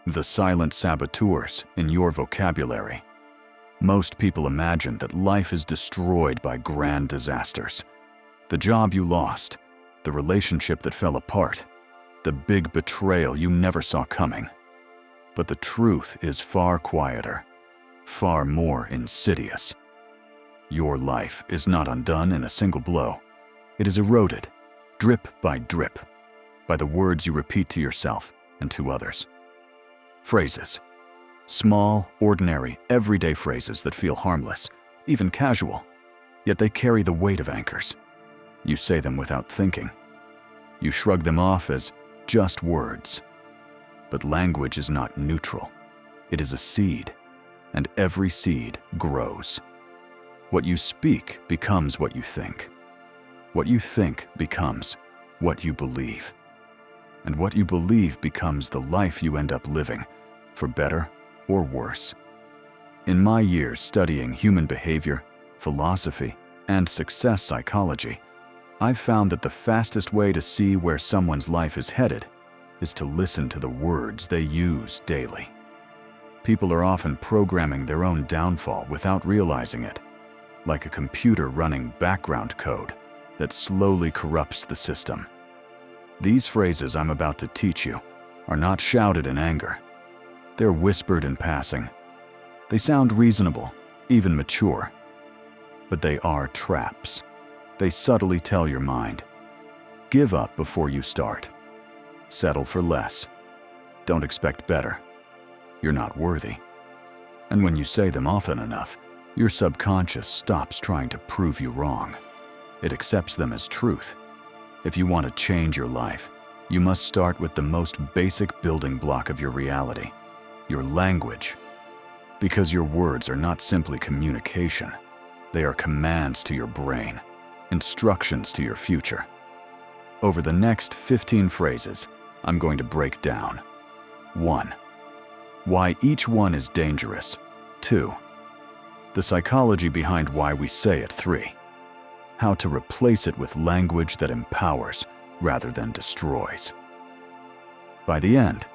the silent saboteurs in your vocabulary. Most people imagine that life is destroyed by grand disasters. The job you lost, the relationship that fell apart, the big betrayal you never saw coming. But the truth is far quieter, far more insidious. Your life is not undone in a single blow. It is eroded, drip by drip, by the words you repeat to yourself and to others. Phrases. Small, ordinary, everyday phrases that feel harmless, even casual, yet they carry the weight of anchors. You say them without thinking. You shrug them off as just words. But language is not neutral. It is a seed, and every seed grows. What you speak becomes what you think. What you think becomes what you believe. And what you believe becomes the life you end up living, for better or worse. In my years studying human behavior, philosophy, and success psychology, I've found that the fastest way to see where someone's life is headed is to listen to the words they use daily. People are often programming their own downfall without realizing it, like a computer running background code that slowly corrupts the system. These phrases I'm about to teach you are not shouted in anger. They're whispered in passing. They sound reasonable, even mature. But they are traps. They subtly tell your mind, give up before you start. Settle for less. Don't expect better. You're not worthy. And when you say them often enough, your subconscious stops trying to prove you wrong. It accepts them as truth. If you want to change your life, you must start with the most basic building block of your reality, your language. Because your words are not simply communication. They are commands to your brain, instructions to your future. Over the next 15 phrases, I'm going to break down. 1. Why each one is dangerous. 2. The psychology behind why we say it. 3. How to replace it with language that empowers rather than destroys. By the end,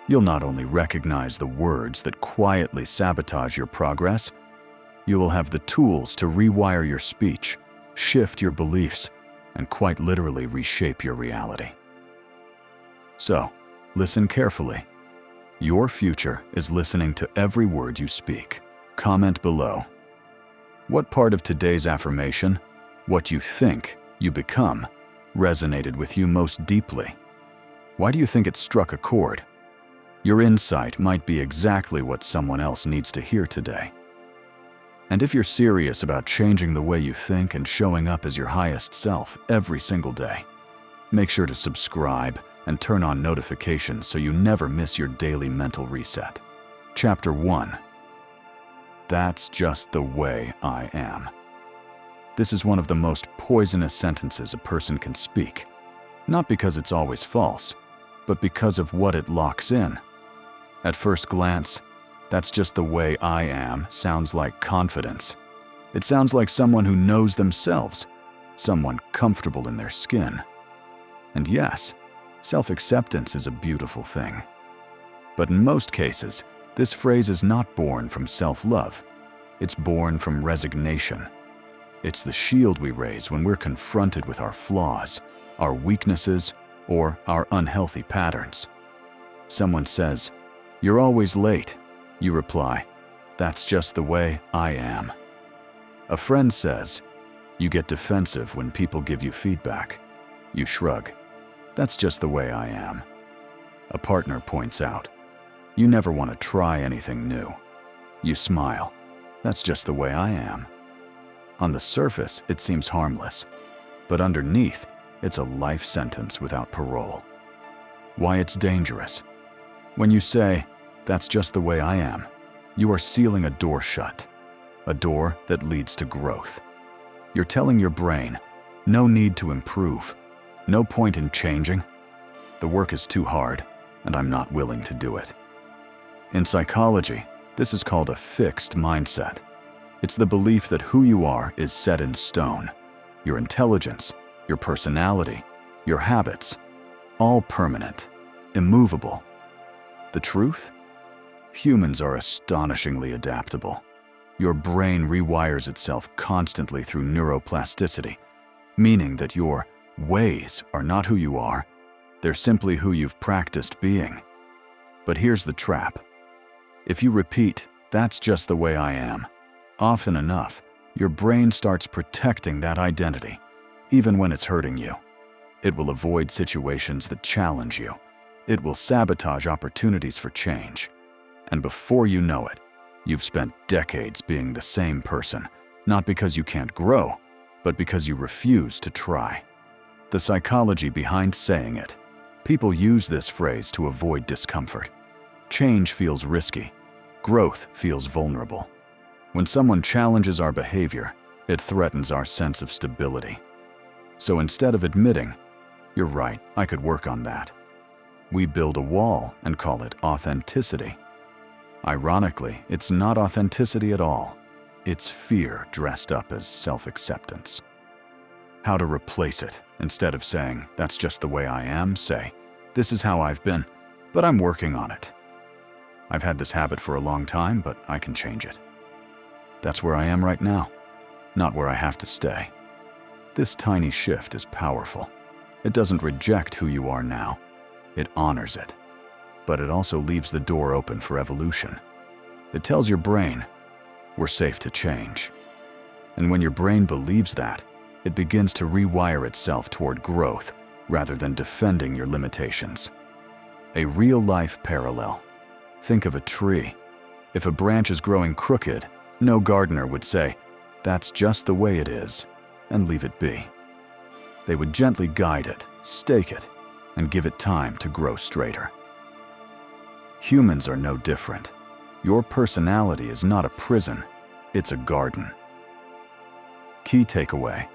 you'll not only recognize the words that quietly sabotage your progress, you will have the tools to rewire your speech, shift your beliefs, and quite literally reshape your reality. So, listen carefully. Your future is listening to every word you speak. Comment below. What part of today's affirmation, what you think you become, resonated with you most deeply? Why do you think it struck a chord? Your insight might be exactly what someone else needs to hear today. And if you're serious about changing the way you think and showing up as your highest self every single day, make sure to subscribe and turn on notifications so you never miss your daily mental reset. Chapter 1. That's just the way I am. This is one of the most poisonous sentences a person can speak, not because it's always false, but because of what it locks in. At first glance, that's just the way I am sounds like confidence. It sounds like someone who knows themselves, someone comfortable in their skin. And yes, self-acceptance is a beautiful thing. But in most cases, this phrase is not born from self-love. It's born from resignation. It's the shield we raise when we're confronted with our flaws, our weaknesses, or our unhealthy patterns. Someone says, "You're always late." You reply, "That's just the way I am." A friend says, "You get defensive when people give you feedback." You shrug, "That's just the way I am." A partner points out, "You never want to try anything new." You smile, "That's just the way I am." On the surface, it seems harmless, but underneath, it's a life sentence without parole. Why it's dangerous? When you say, "That's just the way I am," you are sealing a door shut, a door that leads to growth. You're telling your brain, no need to improve, no point in changing. The work is too hard, and I'm not willing to do it. In psychology, this is called a fixed mindset. It's the belief that who you are is set in stone. Your intelligence, your personality, your habits, all permanent, immovable. The truth? Humans are astonishingly adaptable. Your brain rewires itself constantly through neuroplasticity, meaning that your ways are not who you are, they're simply who you've practiced being. But here's the trap. If you repeat, "That's just the way I am," often enough, your brain starts protecting that identity, even when it's hurting you. It will avoid situations that challenge you. It will sabotage opportunities for change. And before you know it, you've spent decades being the same person, not because you can't grow, but because you refuse to try. The psychology behind saying it. People use this phrase to avoid discomfort. Change feels risky. Growth feels vulnerable. When someone challenges our behavior, it threatens our sense of stability. So instead of admitting, "You're right, I could work on that," we build a wall and call it authenticity. Ironically, it's not authenticity at all. It's fear dressed up as self-acceptance. How to replace it? Instead of saying, "That's just the way I am," say, "This is how I've been, but I'm working on it. I've had this habit for a long time, but I can change it. That's where I am right now, not where I have to stay." This tiny shift is powerful. It doesn't reject who you are now. It honors it. But it also leaves the door open for evolution. It tells your brain, "We're safe to change." And when your brain believes that, it begins to rewire itself toward growth rather than defending your limitations. A real-life parallel. Think of a tree. If a branch is growing crooked, no gardener would say, "That's just the way it is," and leave it be. They would gently guide it, stake it, and give it time to grow straighter. Humans are no different. Your personality is not a prison, it's a garden. Key takeaway: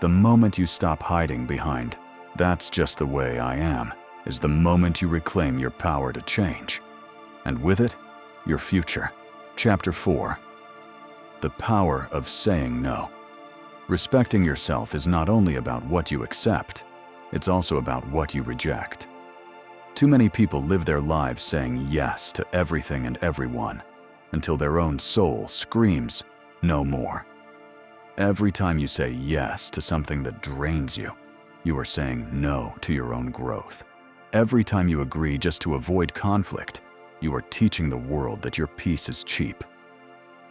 the moment you stop hiding behind, "That's just the way I am," is the moment you reclaim your power to change. And with it, your future. Chapter 4. The power of saying no. Respecting yourself is not only about what you accept, it's also about what you reject. Too many people live their lives saying yes to everything and everyone until their own soul screams, "No more." Every time you say yes to something that drains you, you are saying no to your own growth. Every time you agree just to avoid conflict, you are teaching the world that your peace is cheap.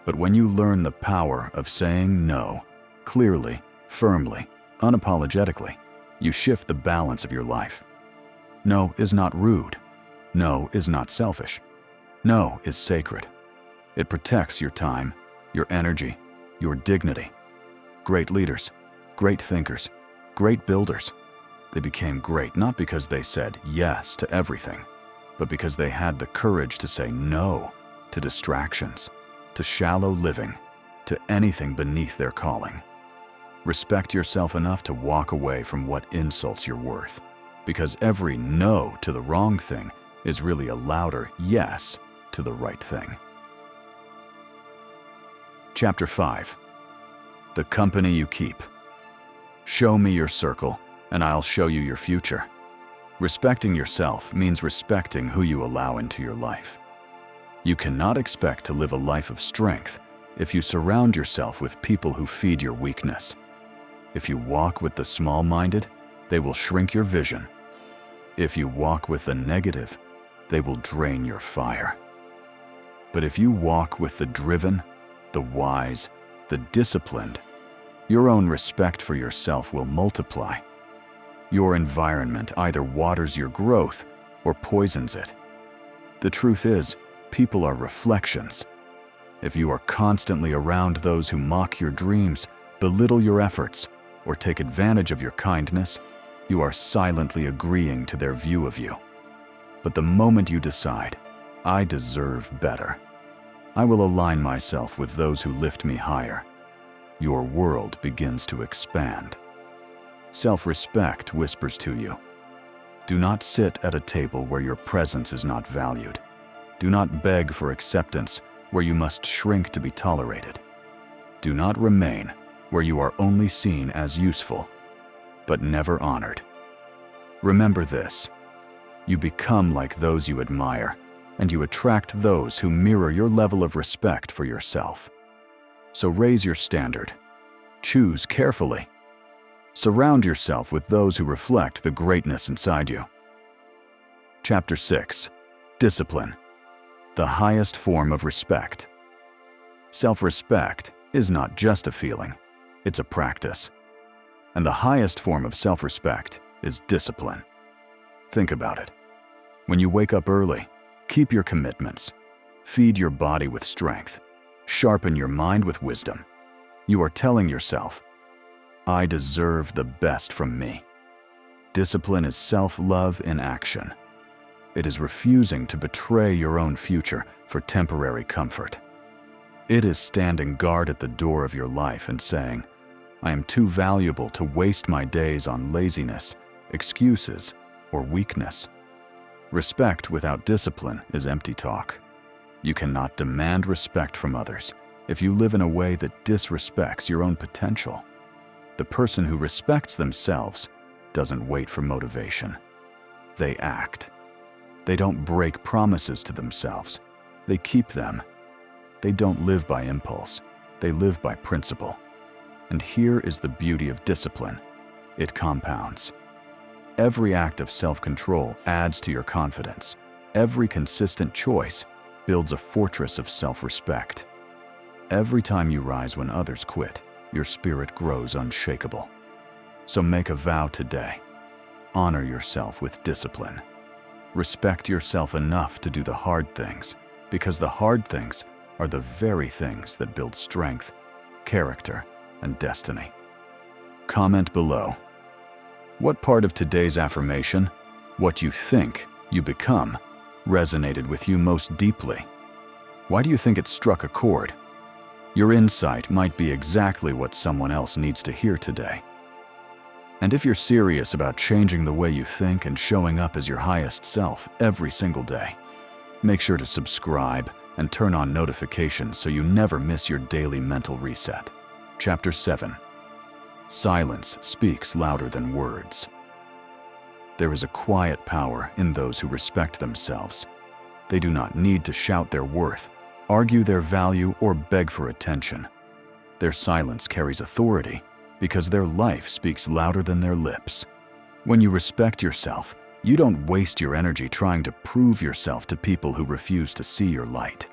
But when you learn the power of saying no, clearly, firmly, unapologetically, you shift the balance of your life. No is not rude. No is not selfish. No is sacred. It protects your time, your energy, your dignity. Great leaders, great thinkers, great builders. They became great not because they said yes to everything, but because they had the courage to say no to distractions, to shallow living, to anything beneath their calling. Respect yourself enough to walk away from what insults your worth, because every no to the wrong thing is really a louder yes to the right thing. Chapter 5. The company you keep. Show me your circle, and I'll show you your future. Respecting yourself means respecting who you allow into your life. You cannot expect to live a life of strength if you surround yourself with people who feed your weakness. If you walk with the small-minded, they will shrink your vision. If you walk with the negative, they will drain your fire. But if you walk with the driven, the wise, the disciplined, your own respect for yourself will multiply. Your environment either waters your growth or poisons it. The truth is, people are reflections. If you are constantly around those who mock your dreams, belittle your efforts, or take advantage of your kindness, you are silently agreeing to their view of you. But the moment you decide, "I deserve better," I will align myself with those who lift me higher, your world begins to expand. Self-respect whispers to you, do not sit at a table where your presence is not valued. Do not beg for acceptance where you must shrink to be tolerated. Do not remain where you are only seen as useful, but never honored. Remember this: you become like those you admire, and you attract those who mirror your level of respect for yourself. So raise your standard. Choose carefully. Surround yourself with those who reflect the greatness inside you. Chapter 6. Discipline. The highest form of respect. Self-respect is not just a feeling, it's a practice. And the highest form of self-respect is discipline. Think about it. When you wake up early, keep your commitments. Feed your body with strength. Sharpen your mind with wisdom. You are telling yourself, I deserve the best from me. Discipline is self-love in action. It is refusing to betray your own future for temporary comfort. It is standing guard at the door of your life and saying, I am too valuable to waste my days on laziness, excuses, or weakness. Respect without discipline is empty talk. You cannot demand respect from others if you live in a way that disrespects your own potential. The person who respects themselves doesn't wait for motivation. They act. They don't break promises to themselves. They keep them. They don't live by impulse. They live by principle. And here is the beauty of discipline. It compounds. Every act of self-control adds to your confidence. Every consistent choice builds a fortress of self-respect. Every time you rise when others quit, your spirit grows unshakable. So make a vow today. Honor yourself with discipline. Respect yourself enough to do the hard things, because the hard things are the very things that build strength, character, and destiny. Comment below. What part of today's affirmation, what you think you become, resonated with you most deeply? Why do you think it struck a chord? Your insight might be exactly what someone else needs to hear today. And if you're serious about changing the way you think and showing up as your highest self every single day, make sure to subscribe and turn on notifications so you never miss your daily mental reset. Chapter 7. Silence speaks louder than words. There is a quiet power in those who respect themselves. They do not need to shout their worth, argue their value, or beg for attention. Their silence carries authority because their life speaks louder than their lips. When you respect yourself, you don't waste your energy trying to prove yourself to people who refuse to see your light.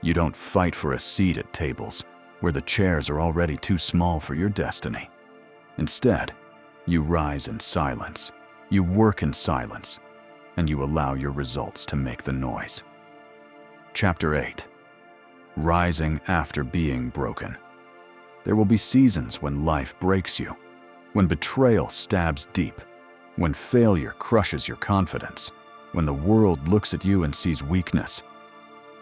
You don't fight for a seat at tables where the chairs are already too small for your destiny. Instead, you rise in silence, you work in silence, and you allow your results to make the noise. Chapter 8. Rising after being broken. There will be seasons when life breaks you, when betrayal stabs deep, when failure crushes your confidence, when the world looks at you and sees weakness.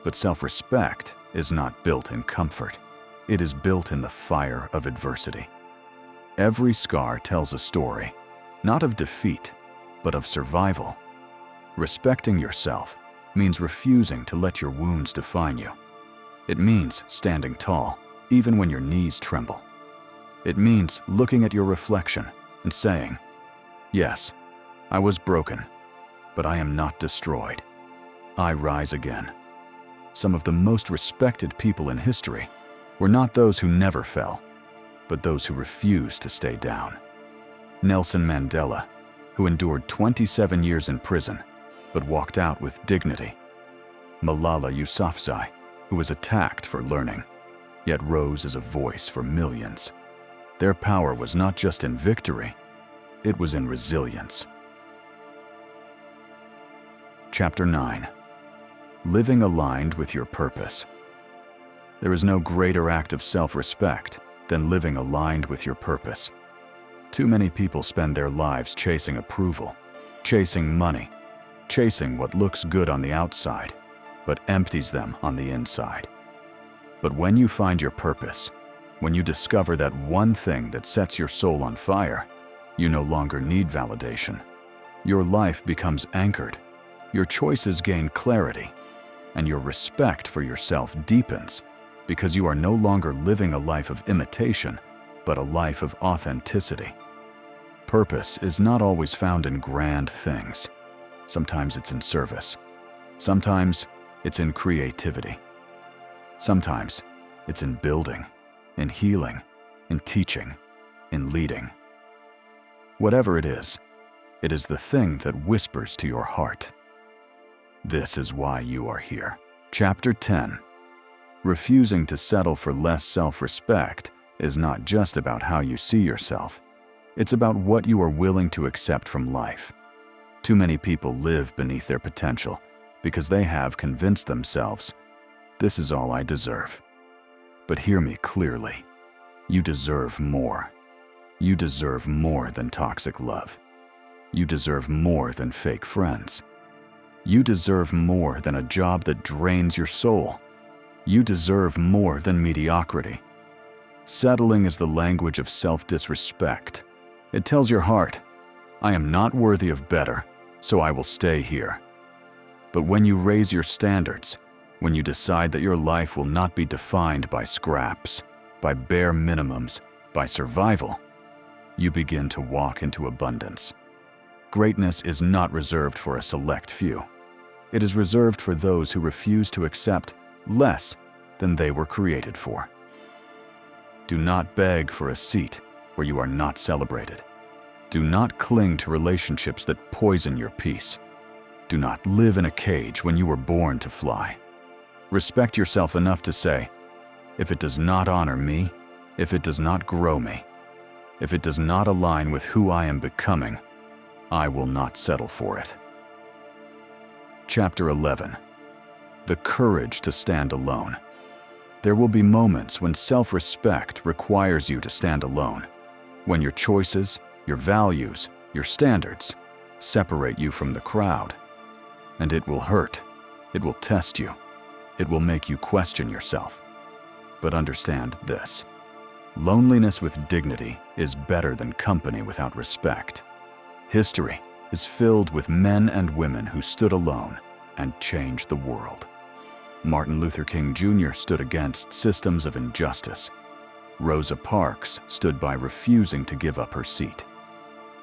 But self-respect is not built in comfort. It is built in the fire of adversity. Every scar tells a story, not of defeat, but of survival. Respecting yourself means refusing to let your wounds define you. It means standing tall, even when your knees tremble. It means looking at your reflection and saying, yes, I was broken, but I am not destroyed. I rise again. Some of the most respected people in history were not those who never fell, but those who refused to stay down. Nelson Mandela, who endured 27 years in prison, but walked out with dignity. Malala Yousafzai, who was attacked for learning, yet rose as a voice for millions. Their power was not just in victory, it was in resilience. Chapter 9. Living aligned with your purpose. There is no greater act of self-respect than living aligned with your purpose. Too many people spend their lives chasing approval, chasing money, chasing what looks good on the outside, but empties them on the inside. But when you find your purpose, when you discover that one thing that sets your soul on fire, you no longer need validation. Your life becomes anchored, your choices gain clarity, and your respect for yourself deepens because you are no longer living a life of imitation, but a life of authenticity. Purpose is not always found in grand things. Sometimes it's in service. Sometimes it's in creativity. Sometimes it's in building, in healing, in teaching, in leading. Whatever it is the thing that whispers to your heart. This is why you are here. Chapter 10. Refusing to settle for less self-respect is not just about how you see yourself. It's about what you are willing to accept from life. Too many people live beneath their potential because they have convinced themselves, this is all I deserve. But hear me clearly. You deserve more. You deserve more than toxic love. You deserve more than fake friends. You deserve more than a job that drains your soul. You deserve more than mediocrity. Settling is the language of self-disrespect. It tells your heart, I am not worthy of better, so I will stay here. But when you raise your standards, when you decide that your life will not be defined by scraps, by bare minimums, by survival, you begin to walk into abundance. Greatness is not reserved for a select few. It is reserved for those who refuse to accept less than they were created for. Do not beg for a seat where you are not celebrated. Do not cling to relationships that poison your peace. Do not live in a cage when you were born to fly. Respect yourself enough to say, if it does not honor me, if it does not grow me, if it does not align with who I am becoming, I will not settle for it. Chapter 11. The courage to stand alone. There will be moments when self-respect requires you to stand alone, when your choices, your values, your standards separate you from the crowd. And it will hurt. It will test you. It will make you question yourself. But understand this. Loneliness with dignity is better than company without respect. History is filled with men and women who stood alone and changed the world. Martin Luther King Jr. stood against systems of injustice. Rosa Parks stood by refusing to give up her seat.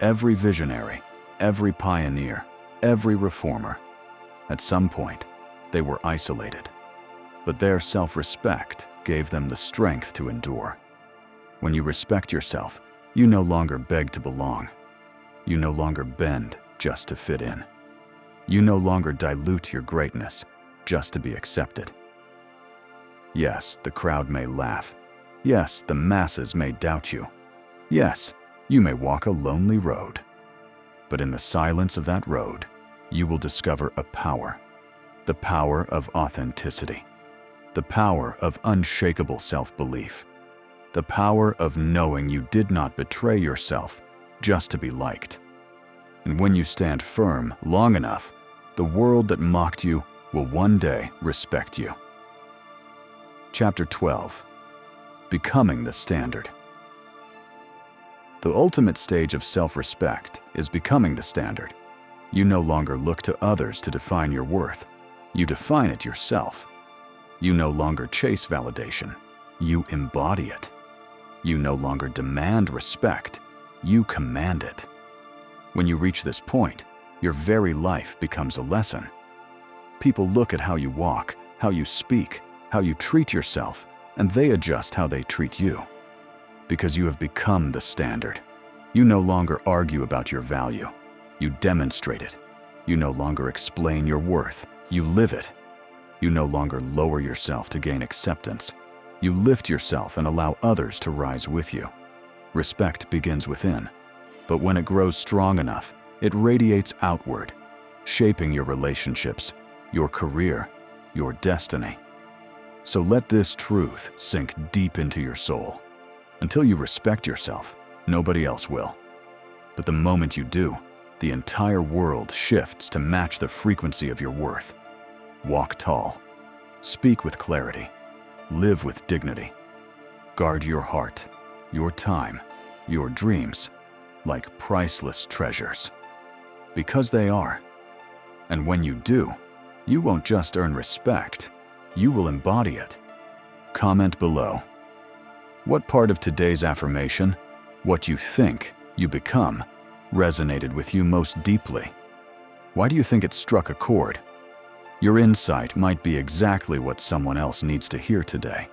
Every visionary, every pioneer, every reformer, at some point, they were isolated. But their self-respect gave them the strength to endure. When you respect yourself, you no longer beg to belong. You no longer bend just to fit in. You no longer dilute your greatness just to be accepted. Yes, the crowd may laugh. Yes, the masses may doubt you. Yes, you may walk a lonely road. But in the silence of that road, you will discover a power. The power of authenticity. The power of unshakable self-belief. The power of knowing you did not betray yourself just to be liked. And when you stand firm long enough, the world that mocked you will one day respect you. Chapter 12. Becoming the standard. The ultimate stage of self-respect is becoming the standard. You no longer look to others to define your worth. You define it yourself. You no longer chase validation. You embody it. You no longer demand respect. You command it. When you reach this point, your very life becomes a lesson. People look at how you walk, how you speak, how you treat yourself, and they adjust how they treat you. Because you have become the standard. You no longer argue about your value. You demonstrate it. You no longer explain your worth. You live it. You no longer lower yourself to gain acceptance. You lift yourself and allow others to rise with you. Respect begins within, but when it grows strong enough, it radiates outward, shaping your relationships, your career, your destiny. So let this truth sink deep into your soul. Until you respect yourself, nobody else will. But the moment you do, the entire world shifts to match the frequency of your worth. Walk tall. Speak with clarity. Live with dignity. Guard your heart, your time, your dreams, like priceless treasures. Because they are. And when you do, you won't just earn respect, you will embody it. Comment below. What part of today's affirmation, what you think you become, resonated with you most deeply? Why do you think it struck a chord? Your insight might be exactly what someone else needs to hear today.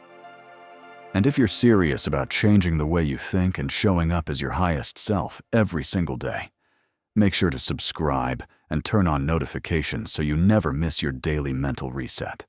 And if you're serious about changing the way you think and showing up as your highest self every single day, make sure to subscribe and turn on notifications so you never miss your daily mental reset.